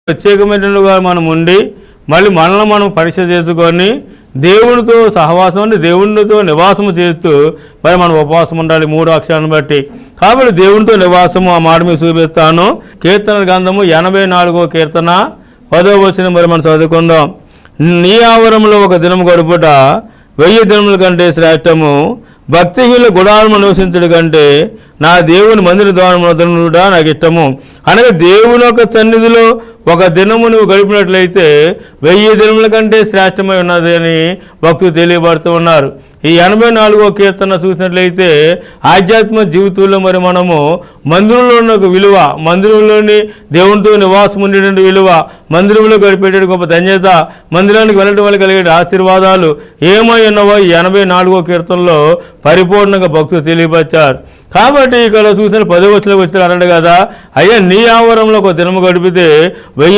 ప్రత్యేకమైనగా మనం ఉండి మళ్ళీ మనల్ని మనం పరీక్ష చేసుకొని దేవునితో సహవాసం అంటే దేవునితో నివాసము చేస్తూ మరి మనం ఉపవాసం ఉండాలి 3 అక్షరాలను బట్టి. కాబట్టి దేవునితో నివాసము ఆ మాట మీకు చూపిస్తాను. కీర్తన గ్రంథము 84వ కీర్తన 10వ వచనం మరి మనం చదువుకుందాం. నీ ఆవరణలో ఒక దినం గడుపుట 1000 దినముల కంటే శ్రేష్టము, భక్తిహీనుల గుడారము నివసించుడి కంటే నా దేవుని మందిర ద్వారమున నాకు ఇష్టము. అనగా దేవుని యొక్క సన్నిధిలో ఒక దినము నువ్వు గడిపినట్లయితే 1000 దినముల కంటే శ్రేష్టమై ఉన్నది అని భక్తులు తెలియబడుతూ ఉన్నారు. ఈ 84వ కీర్తన చూసినట్లయితే ఆధ్యాత్మిక జీవితంలో మరి మనము మందిరంలో ఉన్న ఒక విలువ, మందిరంలోని దేవునితో నివాసం ఉండేటువంటి విలువ, మందిరంలో గడిపేట గొప్ప ధన్యత, మందిరానికి వెళ్ళడం వల్ల కలిగే ఆశీర్వాదాలు ఏమై ఉన్నవో ఈ 84వ కీర్తనలో పరిపూర్ణంగా భక్తులు తెలియపరిచారు. కాబట్టి ఇక్కడ చూసిన 10వ వచనంలోకి వచ్చి అన్నాడు కదా, అయ్యా నీ ఆవరణలో ఒక దినము గడిపితే 1000